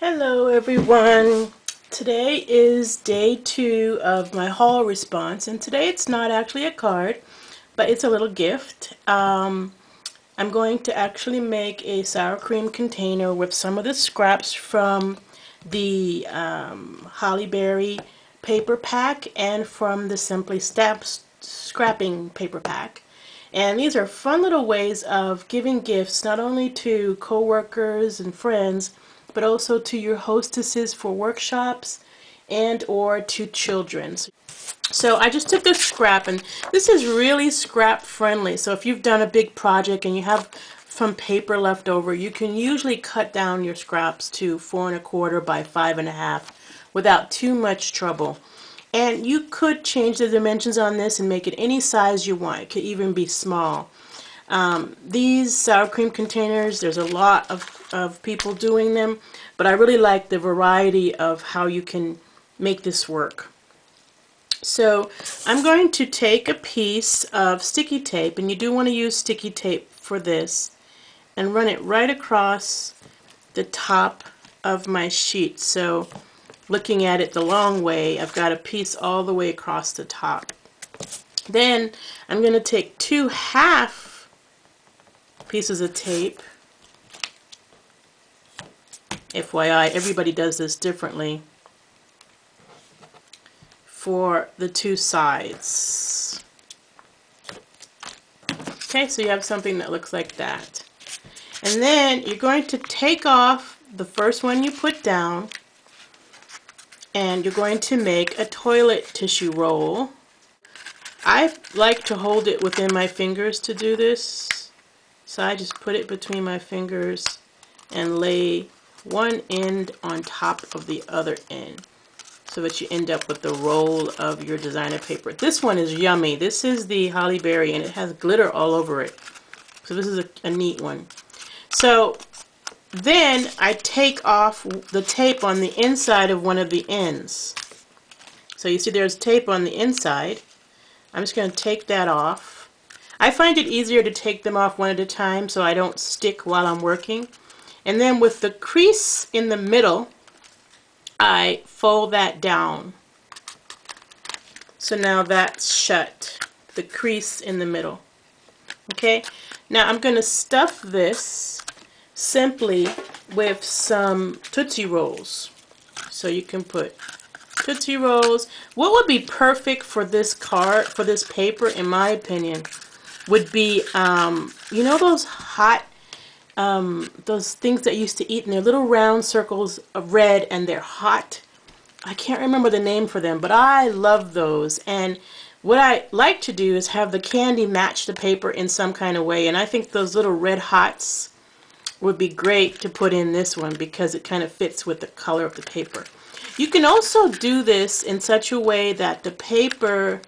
Hello everyone. Today is day 2 of my haul response, and today it's not actually a card, but it's a little gift. I'm going to actually make a sour cream container with some of the scraps from the Holly Berry paper pack and from the Simply Steps scrapping paper pack. And these are fun little ways of giving gifts not only to co-workers and friends, but also to your hostesses for workshops and or to children. So I just took this scrap, and this is really scrap friendly. So if you've done a big project and you have some paper left over, you can usually cut down your scraps to 4 1/4 by 5 1/2 without too much trouble. And you could change the dimensions on this and make it any size you want. It could even be small. These sour cream containers, there's a lot of people doing them, but I really like the variety of how you can make this work. So I'm going to take a piece of sticky tape, and you do want to use sticky tape for this, and run it right across the top of my sheet. So looking at it the long way, I've got a piece all the way across the top. Then I'm going to take 2 half pieces of tape. FYI, everybody does this differently for the 2 sides. Okay, so you have something that looks like that. And then you're going to take off the first one you put down, and you're going to make a toilet tissue roll. I like to hold it within my fingers to do this. So I just put it between my fingers and lay one end on top of the other end so that you end up with the roll of your designer paper. This one is yummy. This is the Holly Berry, and it has glitter all over it. So this is a neat one. So then I take off the tape on the inside of one of the ends. So you see there's tape on the inside. I'm just going to take that off. I find it easier to take them off one at a time so I don't stick while I'm working. And then with the crease in the middle, I fold that down. So now that's shut, the crease in the middle. Okay, now I'm going to stuff this simply with some Tootsie Rolls. So you can put Tootsie Rolls. What would be perfect for this card, for this paper, in my opinion, would be, you know those hot, those things that you used to eat, and they're little round circles of red, and they're hot. I can't remember the name for them, but I love those. And what I like to do is have the candy match the paper in some kind of way, and I think those little red hots would be great to put in this one because it kind of fits with the color of the paper. You can also do this in such a way that the paper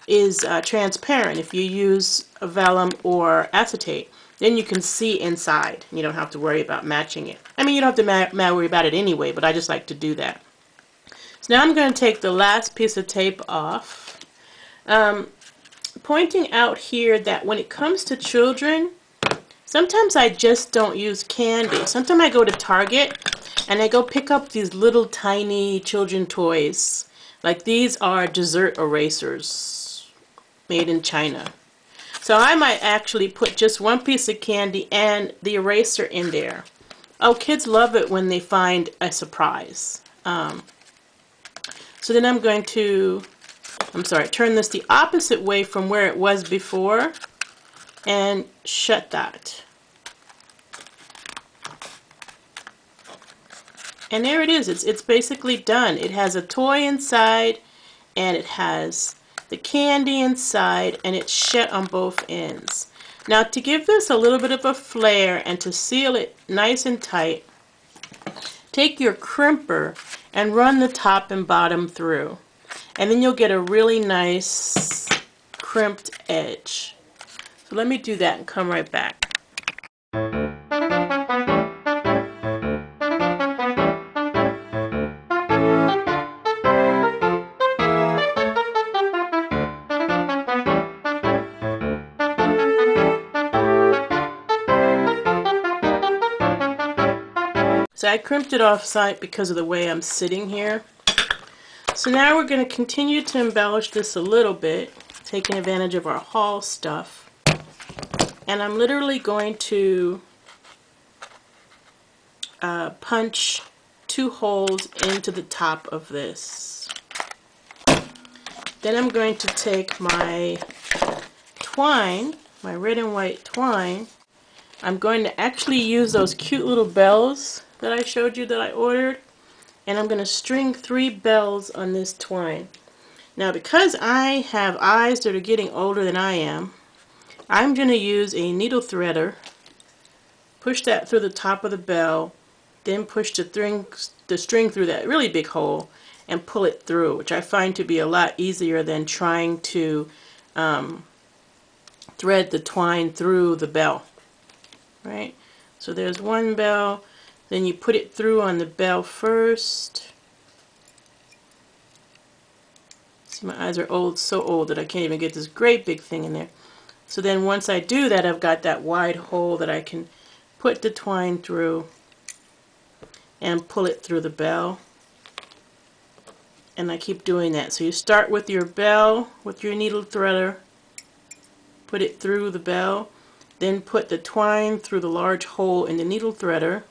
is transparent. If you use vellum or acetate, then you can see inside. You don't have to worry about matching it. I mean, you don't have to worry about it anyway, but I just like to do that. So now I'm going to take the last piece of tape off. Pointing out here that when it comes to children, sometimes I just don't use candy. Sometimes I go to Target and I go pick up these little tiny children toys. Like these are dessert erasers made in China. So I might actually put just one piece of candy and the eraser in there. Oh, kids love it when they find a surprise. So then I'm going to, turn this the opposite way from where it was before and shut that. And there it is. It's basically done. It has a toy inside, and it has the candy inside, and it's shut on both ends. Now, to give this a little bit of a flare and to seal it nice and tight, take your crimper and run the top and bottom through, and then you'll get a really nice crimped edge. So let me do that and come right back. So I crimped it off site because of the way I'm sitting here. So now we're going to continue to embellish this a little bit, taking advantage of our haul stuff. And I'm literally going to punch 2 holes into the top of this. Then I'm going to take my twine, my red and white twine. I'm going to actually use those cute little bells that I showed you that I ordered, and I'm going to string 3 bells on this twine. Now, because I have eyes that are getting older than I am, I'm going to use a needle threader, push that through the top of the bell, then push the string through that really big hole and pull it through, which I find to be a lot easier than trying to thread the twine through the bell. Right? So there's 1 bell, then you put it through on the bell first. See, my eyes are old, so old that I can't even get this great big thing in there. So then once I do that, I've got that wide hole that I can put the twine through and pull it through the bell. And I keep doing that. So you start with your bell, with your needle threader, put it through the bell, then put the twine through the large hole in the needle threader,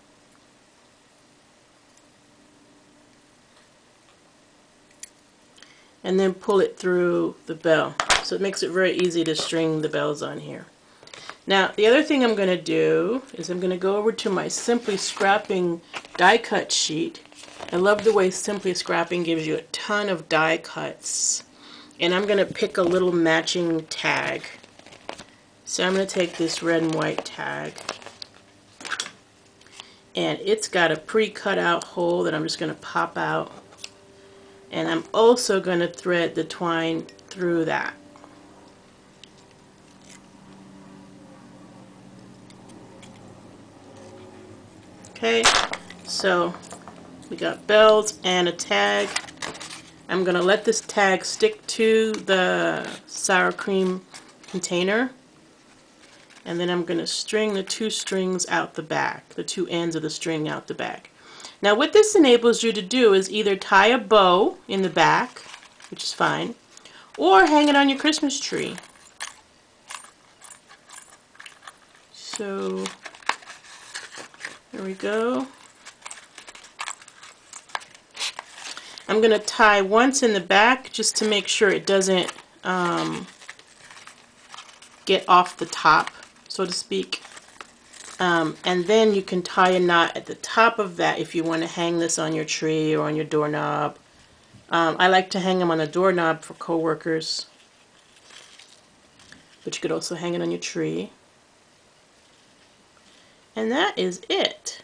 and then pull it through the bell. So it makes it very easy to string the bells on here. Now, the other thing I'm going to do is I'm going to go over to my Simply Scrapping die cut sheet. I love the way Simply Scrapping gives you a ton of die cuts. And I'm going to pick a little matching tag. So I'm going to take this red and white tag. And it's got a pre-cut out hole that I'm just going to pop out. And I'm also going to thread the twine through that. Okay, so we got bells and a tag. I'm going to let this tag stick to the sour cream container. And then I'm going to string the 2 strings out the back, the 2 ends of the string out the back. Now what this enables you to do is either tie a bow in the back, which is fine, or hang it on your Christmas tree. So there we go. I'm going to tie once in the back just to make sure it doesn't get off the top, so to speak. And then you can tie a knot at the top of that if you want to hang this on your tree or on your doorknob. I like to hang them on a doorknob for coworkers, but you could also hang it on your tree. And that is it.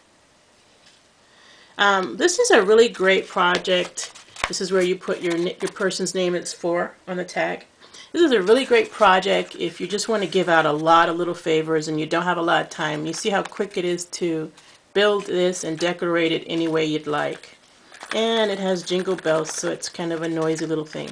This is a really great project. This is where you put your person's name it's for on the tag. This is a really great project if you just want to give out a lot of little favors and you don't have a lot of time. You see how quick it is to build this and decorate it any way you'd like. And it has jingle bells, so it's kind of a noisy little thing.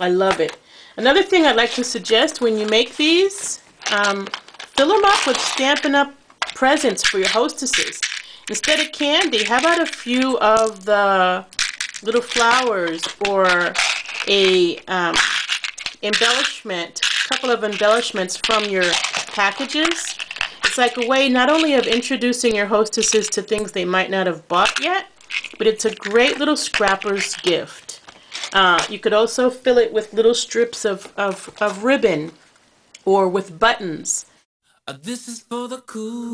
I love it. Another thing I'd like to suggest when you make these, fill them up with Stampin' Up! Presents for your hostesses. Instead of candy, how about a few of the little flowers or a embellishment, a couple of embellishments from your packages. It's like a way not only of introducing your hostesses to things they might not have bought yet, but it's a great little scrapper's gift. You could also fill it with little strips of ribbon or with buttons. This is for the cool.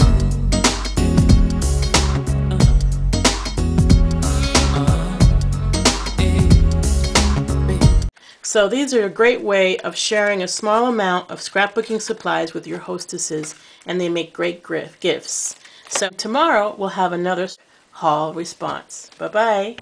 So these are a great way of sharing a small amount of scrapbooking supplies with your hostesses, and they make great gifts. So tomorrow we'll have another haul response. Bye-bye.